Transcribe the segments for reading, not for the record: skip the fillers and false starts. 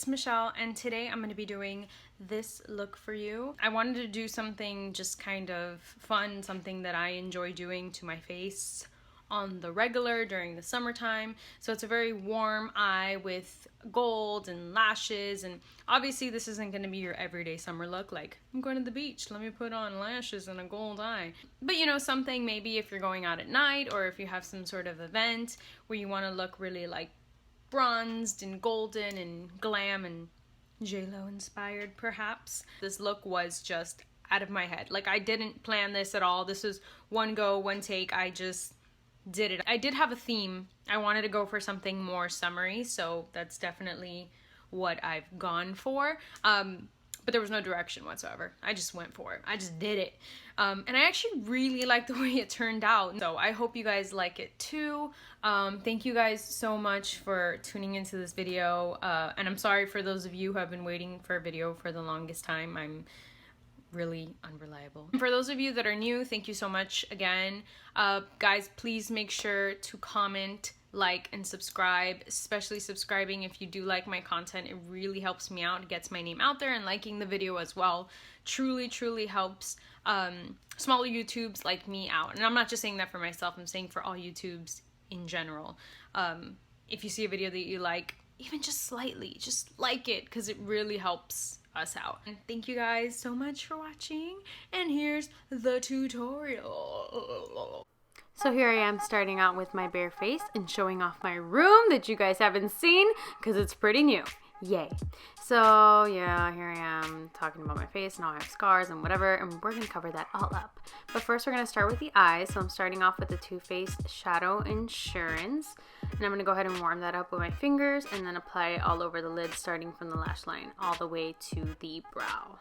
it's Michelle, and today I'm going to be doing this look for you. I wanted to do something just kind of fun, something that I enjoy doing to my face on the regular during the summertime. So it's a very warm eye with gold and lashes, and obviously this isn't going to be your everyday summer look like I'm going to the beach, let me put on lashes and a gold eye. But you know, something maybe if you're going out at night or if you have some sort of event where you want to look really like bronzed and golden and glam and J-Lo inspired perhaps. This look was just out of my head. Like, I didn't plan this at all. This was one go, one take. I just did it. I did have a theme. I wanted to go for something more summery, so that's definitely what I've gone for. But there was no direction whatsoever. I just went for it. I just did it. And I actually really like the way it turned out. So I hope you guys like it too. Thank you guys so much for tuning into this video. And I'm sorry for those of you who have been waiting for a video for the longest time. I'm really unreliable. For those of you that are new, thank you so much again. Guys, please make sure to comment, like, and subscribe, especially subscribing if you do like my content. It really helps me out. It gets my name out there, and liking the video as well truly helps smaller YouTubes like me out. And I'm not just saying that for myself, I'm saying for all YouTubes in general. If you see a video that you like, even just slightly, just like it, because it really helps us out. And thank you guys so much for watching, and here's the tutorial. So here I am starting out with my bare face and showing off my room that you guys haven't seen because it's pretty new. Yay. So yeah, here I am talking about my face and how I have scars and whatever, and we're going to cover that all up. But first we're going to start with the eyes. So I'm starting off with the Too Faced Shadow Insurance, and I'm going to go ahead and warm that up with my fingers and then apply it all over the lid, starting from the lash line all the way to the brow.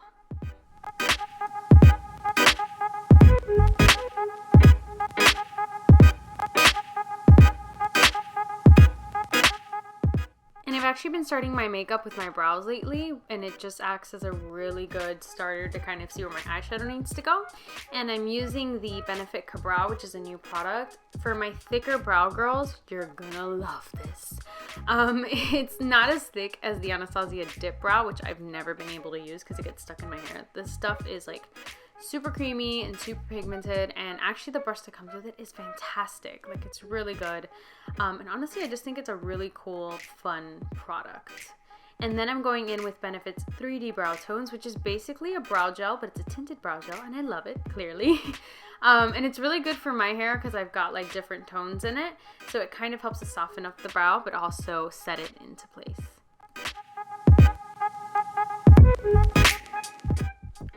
And I've actually been starting my makeup with my brows lately, and it just acts as a really good starter to kind of see where my eyeshadow needs to go. And I'm using the Benefit Brow, which is a new product. For my thicker brow girls, you're gonna love this. It's not as thick as the Anastasia Dip Brow, which I've never been able to use because it gets stuck in my hair. This stuff is like super creamy and super pigmented, and actually the brush that comes with it is fantastic. Like, it's really good. And honestly, I just think it's a really cool, fun product. And then I'm going in with Benefit's 3D Brow Tones, which is basically a brow gel, but it's a tinted brow gel, and I love it, clearly. And it's really good for my hair because I've got like different tones in it, so it kind of helps to soften up the brow, but also set it into place.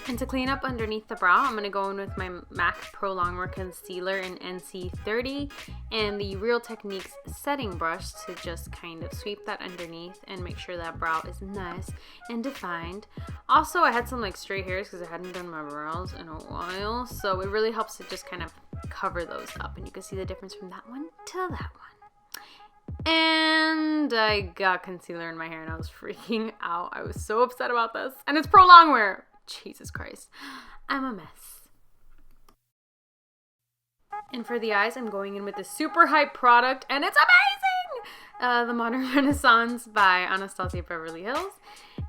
And to clean up underneath the brow, I'm going to go in with my MAC Pro Longwear Concealer in NC30 and the Real Techniques setting brush to just kind of sweep that underneath and make sure that brow is nice and defined. Also, I had some like stray hairs because I hadn't done my brows in a while, so it really helps to just kind of cover those up, and you can see the difference from that one to that one. And I got concealer in my hair and I was freaking out. I was so upset about this, and it's Pro Longwear. Jesus Christ, I'm a mess. And for the eyes, I'm going in with this super hype product, and it's amazing! The Modern Renaissance by Anastasia Beverly Hills.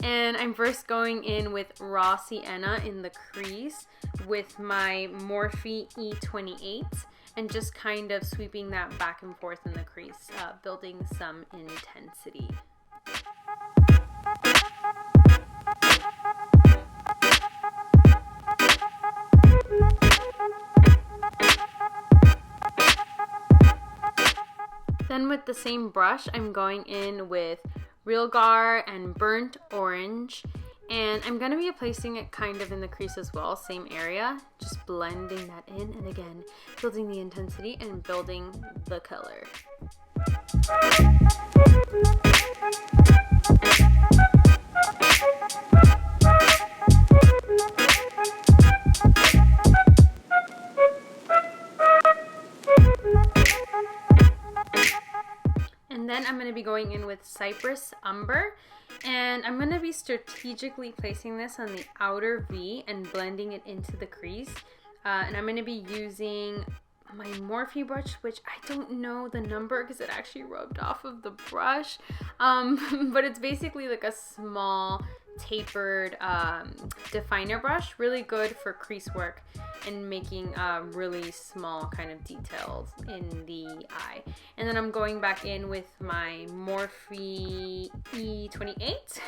And I'm first going in with Raw Sienna in the crease with my Morphe E28, and just kind of sweeping that back and forth in the crease, building some intensity. Then with the same brush, I'm going in with Real Gar and Burnt Orange, and I'm going to be placing it kind of in the crease as well, same area, just blending that in, and again, building the intensity and building the color. And then I'm going to be going in with Cypress Umber, and I'm going to be strategically placing this on the outer V and blending it into the crease. And I'm going to be using my Morphe brush, which I don't know the number because it actually rubbed off of the brush. But it's basically like a small tapered definer brush, really good for crease work and making really small kind of details in the eye. And then I'm going back in with my Morphe E28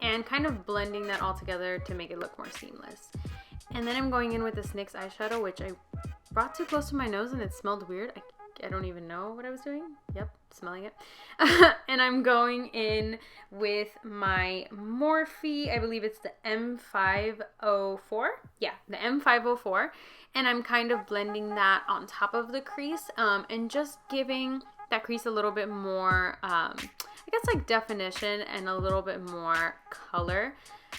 and kind of blending that all together to make it look more seamless. And then I'm going in with this NYX eyeshadow, which I brought too close to my nose and it smelled weird. I don't even know what I was doing. Yep, smelling it. And I'm going in with my Morphe, I believe it's the M504. Yeah, the M504. And I'm kind of blending that on top of the crease and just giving that crease a little bit more, I guess like definition and a little bit more color.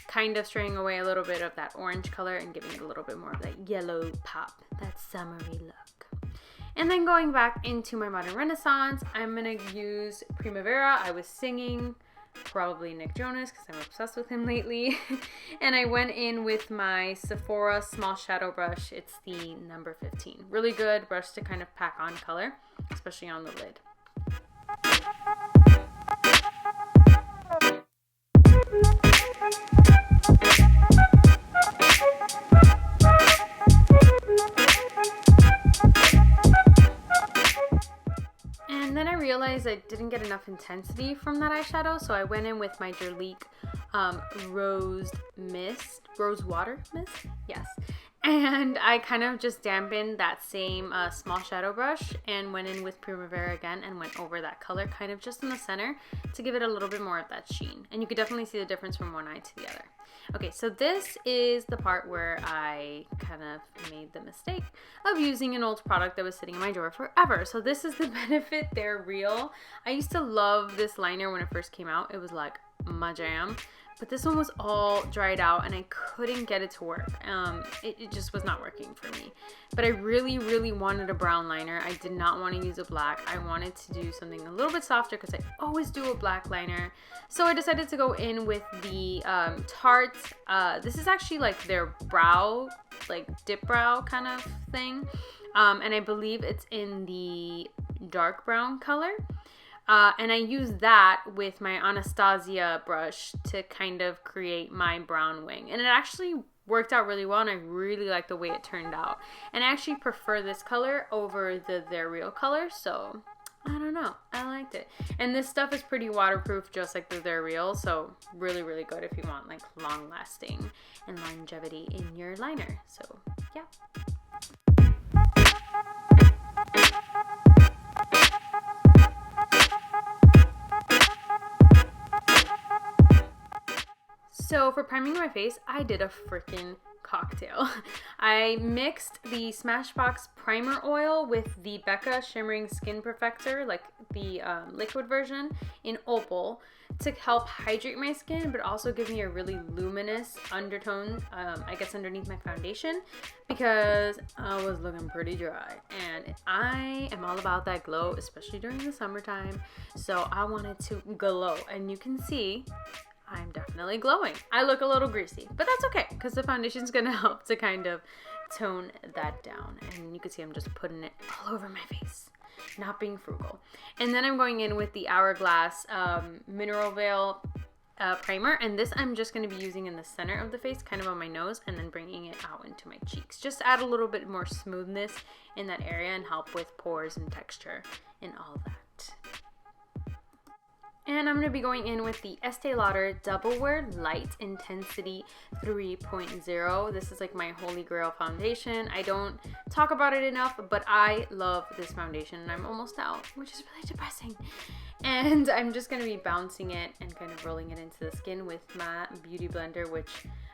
Kind of straying away a little bit of that orange color and giving it a little bit more of that yellow pop, that summery look. And then going back into my Modern Renaissance, I'm gonna use Primavera. I was singing probably Nick Jonas because I'm obsessed with him lately. And I went in with my Sephora small shadow brush. It's the number 15. Really good brush to kind of pack on color, especially on the lid. And then I realized I didn't get enough intensity from that eyeshadow, so I went in with my Jerlique Rose Water Mist, yes. And I kind of just dampened that same small shadow brush and went in with Primavera again and went over that color kind of just in the center to give it a little bit more of that sheen. And you could definitely see the difference from one eye to the other. Okay, so this is the part where I kind of made the mistake of using an old product that was sitting in my drawer forever. So this is the Benefit They're Real. I used to love this liner when it first came out. It was like my jam. But this one was all dried out and I couldn't get it to work. It just was not working for me. But I really, really wanted a brown liner. I did not want to use a black. I wanted to do something a little bit softer because I always do a black liner. So I decided to go in with the Tarte. This is actually like their brow, like dip brow kind of thing. And I believe it's in the dark brown color. And I used that with my Anastasia brush to kind of create my brown wing. And it actually worked out really well and I really like the way it turned out. And I actually prefer this color over the They're Real color. So, I don't know. I liked it. And this stuff is pretty waterproof just like the They're Real. So, really, really good if you want like long lasting and longevity in your liner. So, yeah. So for priming my face, I did a freaking cocktail. I mixed the Smashbox primer oil with the Becca Shimmering Skin Perfector, like the liquid version in Opal, to help hydrate my skin, but also give me a really luminous undertone, I guess underneath my foundation, because I was looking pretty dry. And I am all about that glow, especially during the summertime. So I wanted to glow, and you can see I'm definitely glowing. I look a little greasy, but that's okay because the foundation's gonna help to kind of tone that down. And you can see I'm just putting it all over my face, not being frugal. And then I'm going in with the Hourglass Mineral Veil primer. And this I'm just gonna be using in the center of the face, kind of on my nose, and then bringing it out into my cheeks. Just add a little bit more smoothness in that area and help with pores and texture and all that. And I'm going to be going in with the Estee Lauder Double Wear Light Intensity 3.0. This is like my holy grail foundation. I don't talk about it enough, but I love this foundation and I'm almost out, which is really depressing. And I'm just going to be bouncing it and kind of rolling it into the skin with my Beauty Blender, which,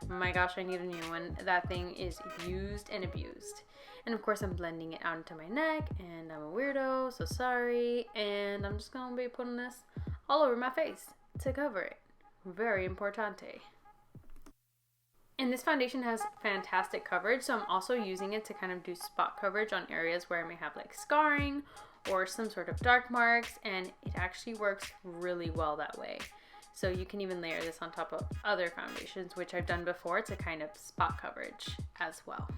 my gosh, I need a new one. That thing is used and abused. And of course I'm blending it out into my neck, and I'm a weirdo, so sorry. And I'm just going to be putting this all over my face to cover it. Very importante. And this foundation has fantastic coverage, so I'm also using it to kind of do spot coverage on areas where I may have like scarring or some sort of dark marks, and it actually works really well that way. So you can even layer this on top of other foundations, which I've done before, to kind of spot coverage as well.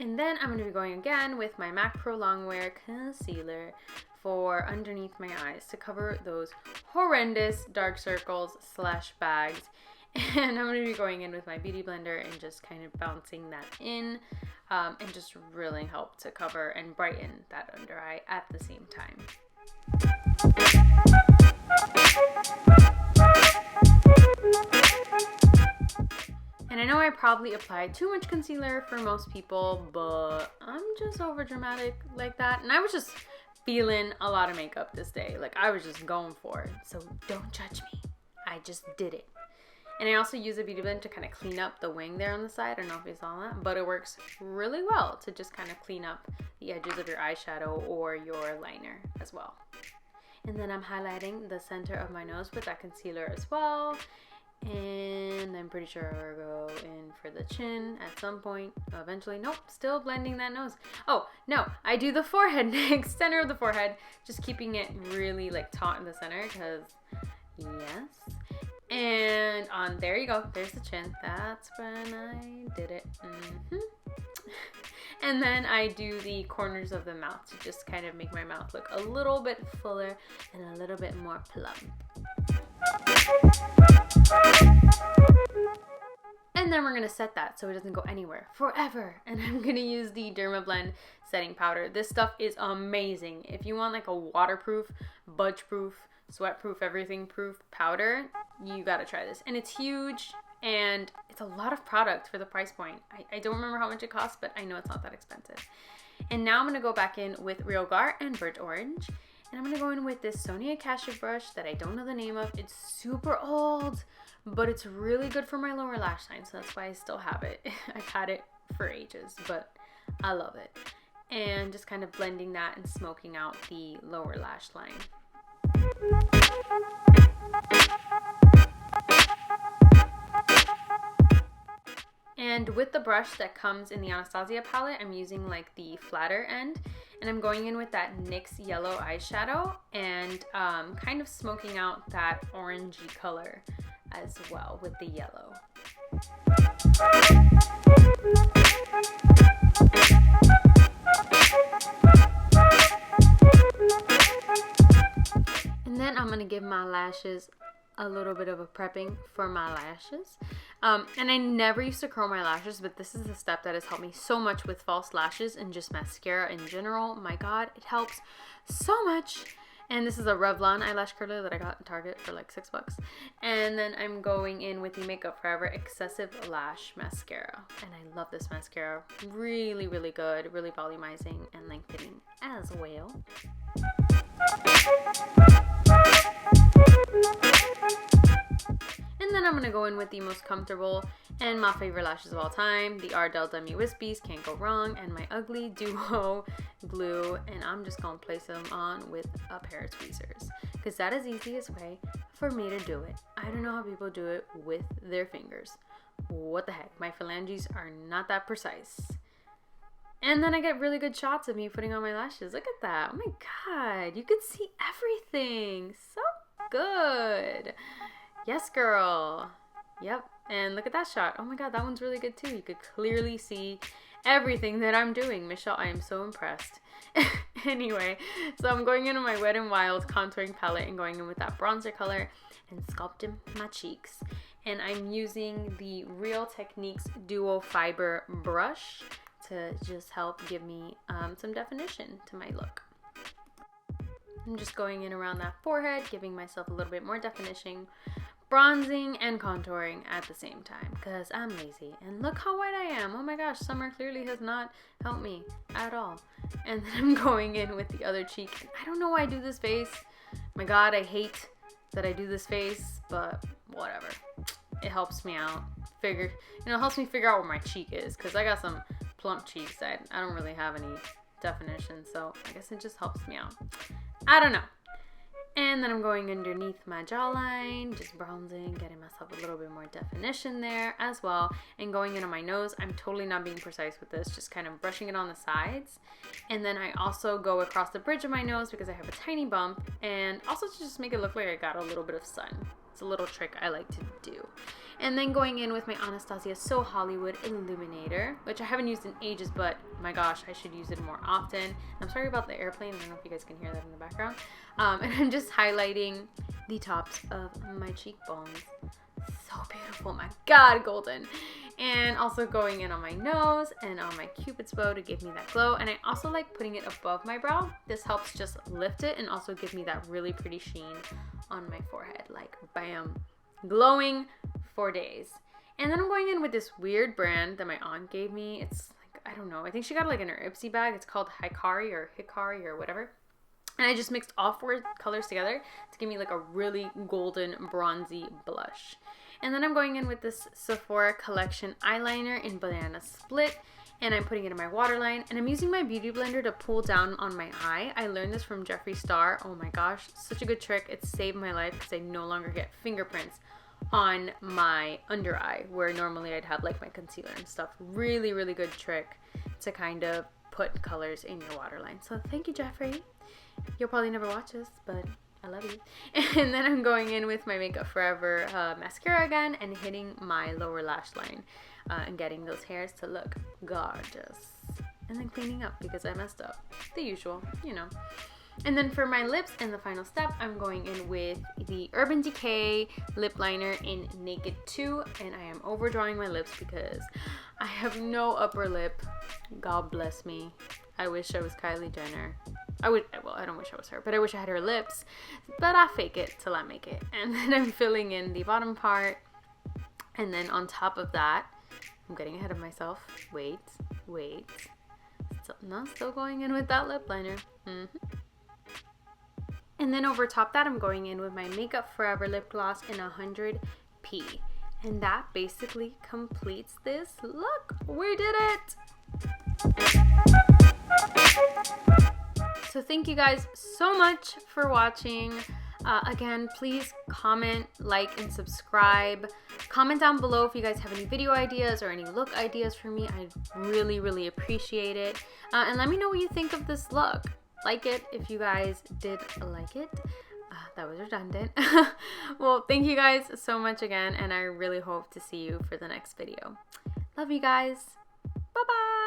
And then I'm going to be going again with my MAC Pro Longwear Concealer for underneath my eyes to cover those horrendous dark circles / bags. And I'm going to be going in with my Beauty Blender and just kind of bouncing that in and just really help to cover and brighten that under eye at the same time. And I know I probably applied too much concealer for most people, but I'm just over dramatic like that. And I was just feeling a lot of makeup this day. Like, I was just going for it. So don't judge me. I just did it. And I also use a Beauty Blender to kind of clean up the wing there on the side. I don't know if you saw that, but it works really well to just kind of clean up the edges of your eyeshadow or your liner as well. And then I'm highlighting the center of my nose with that concealer as well. And I'm pretty sure I'll go in for the chin at some point. Eventually, nope, still blending that nose. Oh, no, I do the forehead next, center of the forehead, just keeping it really like taut in the center because, yes. And on, there you go, there's the chin. That's when I did it. And then I do the corners of the mouth to just kind of make my mouth look a little bit fuller and a little bit more plump. And then we're going to set that so it doesn't go anywhere forever. And I'm going to use the Dermablend setting powder. This stuff is amazing. If you want like a waterproof, budge proof, sweat proof, everything proof powder, you got to try this. And it's huge and it's a lot of product for the price point. I don't remember how much it costs, but I know it's not that expensive. And now I'm going to go back in with Real Gar and Burnt Orange. And I'm going to go in with this Sonia Kashuk brush that I don't know the name of. It's super old, but it's really good for my lower lash line, so that's why I still have it. I've had it for ages, but I love it. And just kind of blending that and smoking out the lower lash line. And with the brush that comes in the Anastasia palette, I'm using like the flatter end. And I'm going in with that NYX yellow eyeshadow and kind of smoking out that orangey color as well with the yellow. And then I'm going to give my lashes a little bit of a prepping for my lashes. And I never used to curl my lashes, but this is the step that has helped me so much with false lashes and just mascara in general. My God, it helps so much. And this is a Revlon eyelash curler that I got in Target for like $6. And then I'm going in with the Makeup Forever Excessive Lash Mascara. And I love this mascara. Really, really good. Really volumizing and lengthening as well. And then I'm going to go in with the most comfortable and my favorite lashes of all time, the Ardell Dummy Wispies, can't go wrong, and my Ugly Duo glue, and I'm just going to place them on with a pair of tweezers, because that is the easiest way for me to do it. I don't know how people do it with their fingers. What the heck, my phalanges are not that precise. And then I get really good shots of me putting on my lashes. Look at that. Oh my God, you could see everything. So good. Yes, girl. Yep. And look at that shot. Oh my God, that one's really good too. You could clearly see everything that I'm doing. Michelle, I am so impressed. Anyway, so I'm going in with my Wet n Wild contouring palette and going in with that bronzer color and sculpting my cheeks. And I'm using the Real Techniques Duo Fiber brush to just help give me some definition to my look. I'm just going in around that forehead, giving myself a little bit more definition, bronzing and contouring at the same time because I'm lazy. And look how white I am. Oh my gosh, summer clearly has not helped me at all. And then I'm going in with the other cheek. I don't know why I do this face. My God, I hate that I do this face, but whatever. It helps me out. It helps me figure out where my cheek is because I got some plump cheeks. I don't really have any definition, so I guess it just helps me out. I don't know. And then I'm going underneath my jawline, just bronzing, getting myself a little bit more definition there as well. And going in on my nose, I'm totally not being precise with this, just kind of brushing it on the sides. And then I also go across the bridge of my nose because I have a tiny bump, and also to just make it look like I got a little bit of sun. It's a little trick I like to do. And then going in with my Anastasia So Hollywood Illuminator, which I haven't used in ages, but my gosh, I should use it more often. I'm sorry about the airplane. I don't know if you guys can hear that in the background. And I'm just highlighting the tops of my cheekbones. So beautiful, my God, golden. And also going in on my nose and on my Cupid's bow to give me that glow. And I also like putting it above my brow. This helps just lift it and also give me that really pretty sheen on my forehead. Like, bam, glowing for days. And then I'm going in with this weird brand that my aunt gave me. It's like, I don't know, I think she got it like in her Ipsy bag. It's called Hikari or whatever. And I just mixed all 4 colors together to give me like a really golden bronzy blush. And then I'm going in with this Sephora Collection eyeliner in Banana Split. And I'm putting it in my waterline. And I'm using my beauty blender to pull down on my eye. I learned this from Jeffree Star. Oh my gosh, such a good trick. It saved my life because I no longer get fingerprints on my under eye, where normally I'd have like my concealer and stuff. Really, really good trick to kind of put colors in your waterline. So thank you, Jeffree. You'll probably never watch this, but I love you. And then I'm going in with my Makeup Forever mascara again and hitting my lower lash line and getting those hairs to look gorgeous. And then cleaning up because I messed up. The usual, you know. And then for my lips and the final step, I'm going in with the Urban Decay lip liner in Naked 2. And I am overdrawing my lips because I have no upper lip. God bless me. I wish I was Kylie Jenner. Well, I don't wish I was her, but I wish I had her lips. But I fake it till I make it. And then I'm filling in the bottom part. And then on top of that, I'm getting ahead of myself. Wait. Still going in with that lip liner. And then over top that, I'm going in with my Makeup Forever lip gloss in 100p. And that basically completes this look. We did it! So thank you guys so much for watching. Again, please comment, like, and subscribe. Comment down below if you guys have any video ideas or any look ideas for me. I'd really, really appreciate it. And let me know what you think of this look. Like it if you guys did like it. That was redundant. Well, thank you guys so much again, and I really hope to see you for the next video. Love you guys. Bye-bye.